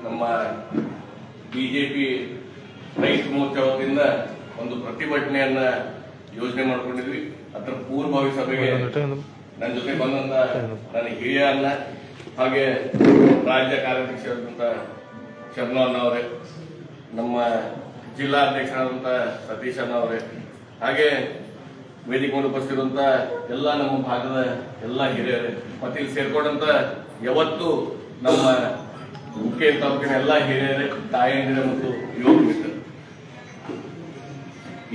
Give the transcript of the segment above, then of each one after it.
ನಮ್ಮ ಬಿಜೆಪಿ ರೈತ ಮೋರ್ಚಾ ವತಿಯಿಂದ ಒಂದು ಪ್ರತಿಭಟನೆಯನ್ನ ಯೋಜನೆ ಮಾಡ್ಕೊಂಡಿದ್ವಿ. ಅದರ ಪೂರ್ವಭಾವಿ ಸಭೆಗೆ ನನ್ನ ಜೊತೆ ಬಂದಂತ ನನ್ನ ಹಿರಿಯ ಅಣ್ಣ ಹಾಗೆ ರಾಜ್ಯ ಕಾರ್ಯಾಧ್ಯಕ್ಷರಾದಂತ ಶರಣಣ್ಣ ಅವರೇ, ನಮ್ಮ ಜಿಲ್ಲಾ ಅಧ್ಯಕ್ಷರಾದಂತ ಸತೀಶ್ ಅಣ್ಣ ಅವರೇ, ಹಾಗೆ ವೇದಿಕೆ ಮೇಲೆ ಉಪಸ್ಥಿತಿರುವಂತ ಎಲ್ಲ ನಮ್ಮ ಭಾಗದ ಎಲ್ಲ ಹಿರಿಯರೇ ಮತ್ತೆ ಇಲ್ಲಿ ಸೇರ್ಕೊಂಡಂತ ಯಾವತ್ತು ನಮ್ಮ ಮುಖ್ಯ ತಾಲೂಕಿನ ಎಲ್ಲ ಹಿರಿಯರೇ, ತಾಯಂದಿರ ಮತ್ತು ಯುವಕ ಮಿತ್ರರು.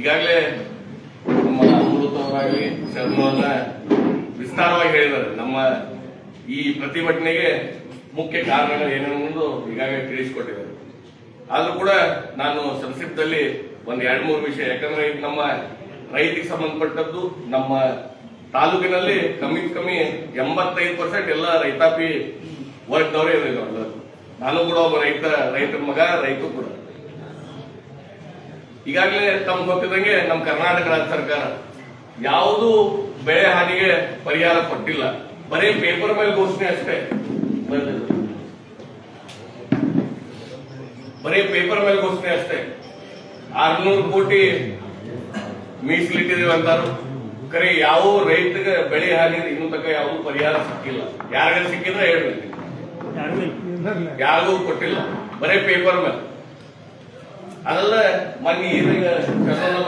ಈಗಾಗಲೇ ನಮ್ಮ ಅಮೃತ ಅವರಾಗಲಿ ಶರಣವನ್ನ ವಿಸ್ತಾರವಾಗಿ ಹೇಳಿದ್ದಾರೆ. ನಮ್ಮ ಈ ಪ್ರತಿಭಟನೆಗೆ ಮುಖ್ಯ ಕಾರಣಗಳು ಏನೇನು ಈಗಾಗಲೇ ತಿಳಿಸಿಕೊಟ್ಟಿದ್ದಾರೆ. ಆದ್ರೂ ಕೂಡ ನಾನು ಸಂಕ್ಷಿಪ್ತದಲ್ಲಿ ಒಂದ್ 2-3 ವಿಷಯ, ಯಾಕಂದ್ರೆ ಇದು ನಮ್ಮ ರೈತಿಗೆ ಸಂಬಂಧಪಟ್ಟದ್ದು. ನಮ್ಮ ತಾಲೂಕಿನಲ್ಲಿ ಕಮ್ಮಿ 85% ಎಲ್ಲ ರೈತಾಪಿ ವರ್ಗದವರೇ ಇರೋದು. ನಾನು ಕೂಡ ಒಬ್ಬ ರೈತರ ಮಗ, ರೈತ ಕೂಡ. ಈಗಾಗಲೇ ತಮ್ಗೆ ಗೊತ್ತಿದ್ದಂಗೆ ನಮ್ಮ ಕರ್ನಾಟಕ ರಾಜ್ಯ ಸರ್ಕಾರ ಯಾವುದು ಬೆಳೆ ಹಾನಿಗೆ ಪರಿಹಾರ ಕೊಟ್ಟಿಲ್ಲ, ಬರೀ ಪೇಪರ್ ಮೇಲೆ ಘೋಷಣೆ ಅಷ್ಟೇ. ಬರೀ ಪೇಪರ್ ಮೇಲೆ ಘೋಷಣೆ ಅಷ್ಟೇ. 600 ಕೋಟಿ ಮೀಸಲಿಟ್ಟಿದೀವಿ ಅಂತಾರು, ಕರೆ ಯಾವ ರೈತಗೆ ಬೆಳೆ ಹಾನಿ ಇನ್ನೂ ತನಕ ಯಾವ ಪರಿಹಾರ ಸಿಕ್ಕಿಲ್ಲ. ಯಾರಿಗ ಸಿಕ್ಕಿದ್ರೆ ಹೇಳ್ಬೇಕು, ಯಾರಿಗೂ ಕೊಟ್ಟಿಲ್ಲ, ಬರೀ ಪೇಪರ್ ಮೇಲೆ. ಅದಲ್ಲ ಮೊನ್ನೆ ಈಗ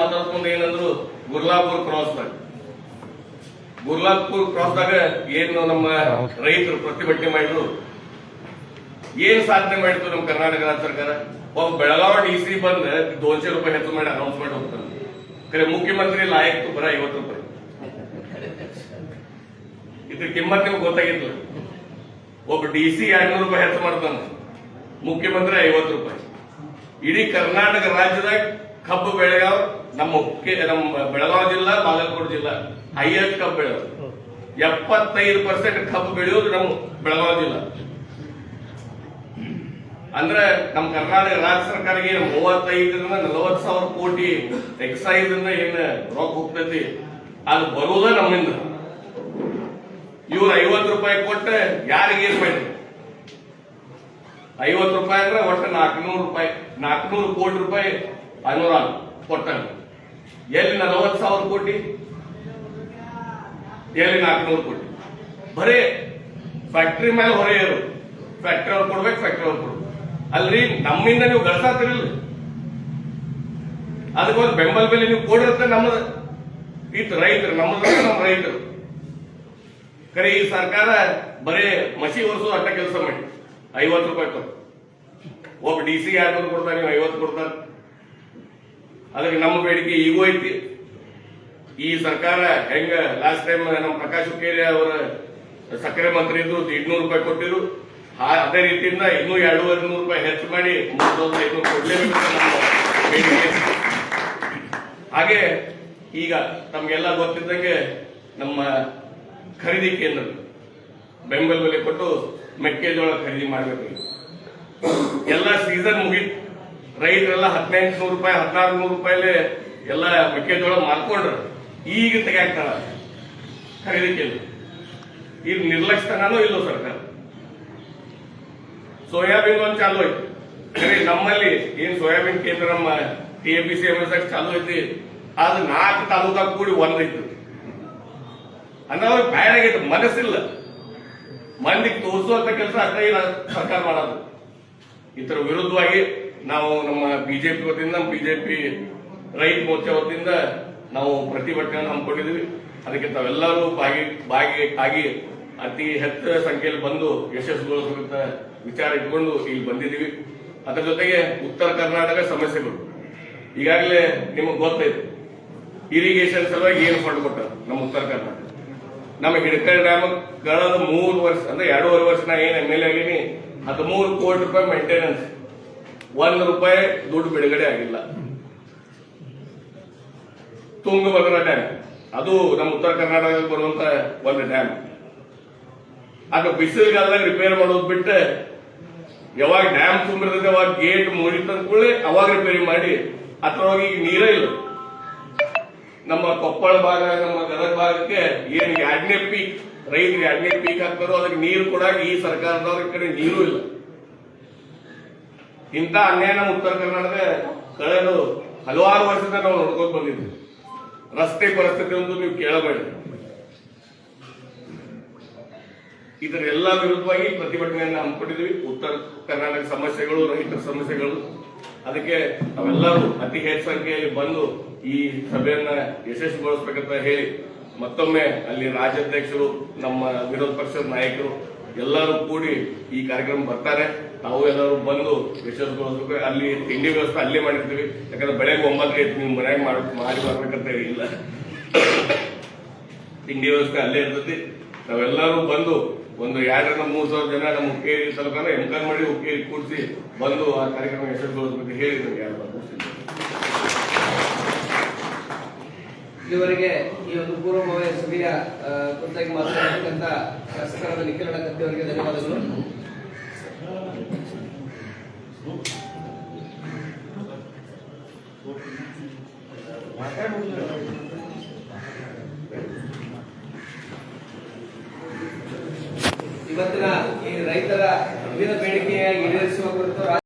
ಮಾತಾಡ್ಕೊಂಡು ಏನಂದ್ರು, ಗುರ್ಲಾಪುರ್ ಕ್ರಾಸ್ದಾಗ ಏನು ನಮ್ಮ ರೈತರು ಪ್ರತಿಭಟನೆ ಮಾಡಿದ್ರು, ಏನ್ ಸಾಧನೆ ಮಾಡಿದ್ರು ನಮ್ಮ ಕರ್ನಾಟಕ ರಾಜ್ಯ ಸರ್ಕಾರ. ಒಬ್ಬ ಬೆಳಗಾವಿ DC ಬಂದ್ 200 ರೂಪಾಯಿ ಹೆಚ್ಚು ಮಾಡಿ ಅನೌನ್ಸ್ ಮಾಡಿ ಹೋಗ್ತಾನೆ. ಕರೆ ಮುಖ್ಯಮಂತ್ರಿ ಲಾಯಕ್ ಬರ 50 ರೂಪಾಯಿ. ಇದ್ರ ಕಿಮ್ಮತ್ ನಿಮ್ಗೆ ಗೊತ್ತಾಗಿತ್ತು. ಒಬ್ಬ DC 200 ರೂಪಾಯಿ ಹೆಚ್ಚು ಮಾಡ್ತಾನೆ, ಮುಖ್ಯಮಂತ್ರಿ 50 ರೂಪಾಯಿ. ಇಡೀ ಕರ್ನಾಟಕ ರಾಜ್ಯದಾಗ ಕಬ್ಬು ಬೆಳೆಗಾವ್ ನಮ್ಮ ಬೆಳಗಾವಿ ಜಿಲ್ಲಾ, ಬಾಗಲಕೋಟೆ ಜಿಲ್ಲಾ ಹೈಯೆಸ್ಟ್ ಕಬ್ಬು ಬೆಳೆಯೋದು. 75% ಕಬ್ಬು ಬೆಳೆಯೋದು ನಮ್ಮ ಬೆಳಗಾವಿ ಜಿಲ್ಲಾ. ಅಂದ್ರೆ ನಮ್ಮ ಕರ್ನಾಟಕ ರಾಜ್ಯ ಸರ್ಕಾರಕ್ಕೆ 35-40 ಸಾವಿರ ಕೋಟಿ ಎಕ್ಸೈಸ್ ಇಂದ ಏನ್ ರೊಕ್ಕ ಹೋಗ್ತೈತಿ, ಅದು ಬರುವುದ ನಮ್ಮಿಂದ. ಇವ್ರು 50 ರೂಪಾಯಿ ಕೊಟ್ಟ ಯಾರಿಗೆ ಏನ್ ಮಾಡಿದ್ರು? 50 ರೂಪಾಯಿ ಅಂದ್ರೆ ಒಟ್ಟು 400 ಕೋಟಿ ರೂಪಾಯಿ ಅನುದಾನ ಕೊಟ್ಟ. ಎಲ್ಲಿ 40 ಸಾವಿರ ಕೋಟಿ, ಎಲ್ಲಿ 400 ಕೋಟಿ? ಬರೀ ಫ್ಯಾಕ್ಟ್ರಿ ಮೇಲೆ ಹೊರೆ ಇರು, ಫ್ಯಾಕ್ಟ್ರಿ ಅವ್ರು ಕೊಡ್ಬೇಕು, ಫ್ಯಾಕ್ಟ್ರಿ ಅವ್ರು ಕೊಡ್ಬೇಕು. ಅಲ್ರಿ ನಮ್ಮಿಂದ ನೀವು ಗಳಿಸಾತಿರಲಿಲ್ಲ, ಅದಕ್ಕೊಂದು ಬೆಂಬಲ ಬೆಲೆ ನೀವು ಕೊಡಿರುತ್ತೆ. ನಮ್ಮದು ಇತ್ತು ರೈತರು, ನಮ್ಮ ರೈತರು. ಕರೆ ಈ ಸರ್ಕಾರ ಬರೀ ಮಸಿ ಒರೆಸೋದು ಅಟ್ಟ ಕೆಲಸ ಮಾಡಿ 50 ರೂಪಾಯಿ ಕೊಟ್ಟು ಒಬ್ಬ DC 200 ಕೊಡ್ತಾರೆ, ನೀವು 50 ಕೊಡ್ತಾರೆ. ಅದಕ್ಕೆ ನಮ್ಮ ಬೇಡಿಕೆ ಈಗೂ ಐತಿ. ಈ ಸರ್ಕಾರ ಹೆಂಗ ಲಾಸ್ಟ್ ಟೈಮ್ ನಮ್ಮ ಪ್ರಕಾಶ್ ಹುಕ್ಕೇರಿ ಅವರ ಸಕ್ಕರೆ ಮಂತ್ರಿ ಇದ್ರು 200 ರೂಪಾಯಿ ಕೊಟ್ಟಿದ್ರು, ಅದೇ ರೀತಿಯಿಂದ ಇನ್ನೂ 250 ರೂಪಾಯಿ ಹೆಚ್ಚು ಮಾಡಿ 3500 ಕೊಡ್ಲೇಬೇಕು ನಮ್ಮ ಬೇಡಿಕೆ. ಹಾಗೆ ಈಗ ತಮ್ಗೆಲ್ಲ ಗೊತ್ತಿದ್ದಂಗೆ ನಮ್ಮ ಖರೀದಿ ಕೇಂದ್ರ ಬೆಂಬಲ ಬೆಲೆ ಕೊಟ್ಟು ಮೆಕ್ಕೆಜೋಳ ಖರೀದಿ ಮಾಡಬೇಕು. ಎಲ್ಲ ಸೀಸನ್ ಮುಗಿತು, ರೈತರೆಲ್ಲ 1800 ರೂಪಾಯಿ 1600 ರೂಪಾಯಿಲೆ ಎಲ್ಲ ಮೆಕ್ಕೆಜೋಳ ಮಾರ್ಕೊಂಡ್ರು. ಈಗ ತೆಗಾಕ್ತಾರ ಖರೀದಿ ಕೇಂದ್ರ. ಇದು ನಿರ್ಲಕ್ಷ್ಯತನೂ ಇಲ್ಲೋ ಸರ್ಕಾರ. ಸೋಯಾಬೀನ್ ಒಂದು ಚಾಲು ಐತಿ, ಖರೀ ನಮ್ಮಲ್ಲಿ ಏನ್ ಸೋಯಾಬೀನ್ ಕೇಂದ್ರ ನಮ್ಮ TAPC MSX ಚಾಲು ಐತಿ, ಅದು 4 ತಾಲೂಕಾಗ ಕೂಡಿ ಒಂದೈತಿ. ಅನ್ನೋರು ಬ್ಯಾಡ್ ಆಗೈತೆ, ಮನಸ್ಸಿಲ್ಲ, ಮಂದಿಗೆ ತೋರಿಸುವಂತ ಕೆಲಸ ಅಷ್ಟೇ ಸರ್ಕಾರ ಮಾಡೋದು. ಇದರ ವಿರುದ್ಧವಾಗಿ ನಾವು ನಮ್ಮ ಬಿಜೆಪಿ ವತಿಯಿಂದ, ಬಿಜೆಪಿ ರೈತ ಮೋರ್ಚಾ ವತಿಯಿಂದ ನಾವು ಪ್ರತಿಭಟನೆ ಹಮ್ಮಿಕೊಂಡಿದ್ವಿ. ಅದಕ್ಕೆ ತಾವೆಲ್ಲರೂ ಭಾಗಿ ಅತಿ ಹೆಚ್ಚಿನ ಸಂಖ್ಯೆಯಲ್ಲಿ ಬಂದು ಯಶಸ್ವಿಗೊಳಿಸುವಂತ ವಿಚಾರ ಇಟ್ಕೊಂಡು ಇಲ್ಲಿ ಬಂದಿದ್ದೀವಿ. ಅದರ ಜೊತೆಗೆ ಉತ್ತರ ಕರ್ನಾಟಕ ಸಮಸ್ಯೆಗಳು ಈಗಾಗಲೇ ನಿಮಗೆ ಗೊತ್ತೈತೆ. ಇರಿಗೇಷನ್ ಸಲುವಾಗಿ ಏನು ಫಂಡ್ ಕೊಟ್ಟ ನಮ್ಮ ಉತ್ತರ ಕರ್ನಾಟಕ. ನಮ್ಮ ಹಿಡಕಲ್ ಡ್ಯಾಮ್ ಕಳೆದ 3 ವರ್ಷ ಅಂದ್ರೆ 2.5 ವರ್ಷ ನಾ ಏನ್ MLA ಆಗೀನಿ, 13 ಕೋಟಿ ರೂಪಾಯಿ ಮೇಂಟೆನೆನ್ಸ್, 1 ರೂಪಾಯಿ ದುಡ್ಡು ಬಿಡುಗಡೆ ಆಗಿಲ್ಲ. ತುಂಗಭದ್ರಾ ಡ್ಯಾಮ್ ಅದು ನಮ್ಮ ಉತ್ತರ ಕರ್ನಾಟಕದಲ್ಲಿ ಬರುವಂತ ಒಂದು ಡ್ಯಾಮ್, ಅದು ಬಿಸಿಲುಗಾಲದಾಗ ರಿಪೇರ್ ಮಾಡೋದು ಬಿಟ್ಟು ಯಾವಾಗ ಡ್ಯಾಮ್ ತುಂಬಿರ್ತದೆ ಅವಾಗ ಗೇಟ್ ಮುರಿತಂದ ಕೂಡಲೇ ಅವಾಗ ರಿಪೇರಿ ಮಾಡಿ, ಅದ್ರೊಳಗೆ ಈಗ ನೀರೇ ಇಲ್ಲ. ನಮ್ಮ ಕೊಪ್ಪಳ ಭಾಗ, ನಮ್ಮ ಗದಗ ಭಾಗಕ್ಕೆ ಏನ್ 2ನೇ ಪೀಕ್ ರೈತರಿಗೆ 2ನೇ ಪೀಕ್ ಹಾಕ್ತಾರೋ ಅದಕ್ಕೆ ನೀರು ಕೊಡಾಗ ಈ ಸರ್ಕಾರದವ್ರ ಕಡೆ ನೀರು ಇಲ್ಲ. ಇಂಥ ಅನ್ಯಾಯ ನಮ್ಮ ಉತ್ತರ ಕರ್ನಾಟಕ ಕಳೆದ ಹಲವಾರು ವರ್ಷದಿಂದ ನಾವು ನೋಡ್ಕೊಂಡು ಬಂದಿದ್ವಿ. ರಸ್ತೆ ಪರಿಸ್ಥಿತಿ ಒಂದು ನೀವು ಕೇಳಬೇಡಿ. ಇದರ ಎಲ್ಲ ವಿರುದ್ಧವಾಗಿ ಪ್ರತಿಭಟನೆಯನ್ನು ಹಮ್ಮಿಕೊಂಡಿದ್ವಿ. ಉತ್ತರ ಕರ್ನಾಟಕ ಸಮಸ್ಯೆಗಳು, ರೈತರ ಸಮಸ್ಯೆಗಳು, ಅದಕ್ಕೆ ನಾವೆಲ್ಲರೂ ಅತಿ ಹೆಚ್ಚು ಸಂಖ್ಯೆಯಲ್ಲಿ ಬಂದು ಈ ಸಭೆಯನ್ನ ಯಶಸ್ವಿಗೊಳಿಸಬೇಕಂತ ಹೇಳಿ ಮತ್ತೊಮ್ಮೆ ಅಲ್ಲಿ ರಾಜ್ಯಾಧ್ಯಕ್ಷರು, ನಮ್ಮ ವಿರೋಧ ಪಕ್ಷದ ನಾಯಕರು ಎಲ್ಲರೂ ಕೂಡಿ ಈ ಕಾರ್ಯಕ್ರಮ ಬರ್ತಾರೆ. ನಾವು ಎಲ್ಲರೂ ಬಂದು ಯಶಸ್ವಿಗೊಳಿಸಬೇಕು. ಅಲ್ಲಿ ತಿಂಡಿ ವ್ಯವಸ್ಥೆ ಅಲ್ಲೇ ಮಾಡಿರ್ತೀವಿ. ಯಾಕಂದ್ರೆ ಬೆಳಗ್ಗೆ 9 ನೀವು ಮನೆಯಾಗ ಮಾಡಿ ಬರ್ಬೇಕಂತ ಇಲ್ಲ, ತಿಂಡಿ ವ್ಯವಸ್ಥೆ ಅಲ್ಲೇ ಇರ್ತೈತಿ. ನಾವೆಲ್ಲರೂ ಬಂದು ಒಂದು 2,000-3,000 ಜನ ನಮ್ಮ ಹುಕ್ಕೇರಿ ತಾಲೂಕನ್ನ ಎನ್ಕರ್ ಮಾಡಿ ಹುಕ್ಕೇರಿ ಕೂಡಿಸಿ ಬಂದು ಆ ಕಾರ್ಯಕ್ರಮ ಯಶಸ್ವಿಗೊಳಿಸಬೇಕು ಹೇಳಿ ನಮ್ಗೆ ಇದುವರೆಗೆ ಈ ಒಂದು ಪೂರ್ವಭಾವಿ ಸಭೆಯ ಕುರಿತಾಗಿ ಮಾತನಾಡತಕ್ಕಂಥ ಶಾಸಕರಾದ ನಿಖಿಲ್ ಗದ್ದೆ ಅವರಿಗೆ ಧನ್ಯವಾದಗಳು. ಇವತ್ತಿನ ಈ ರೈತರ ವಿವಿಧ ಬೇಡಿಕೆಯ ಈಡೇರಿಸುವ ಕುರಿತು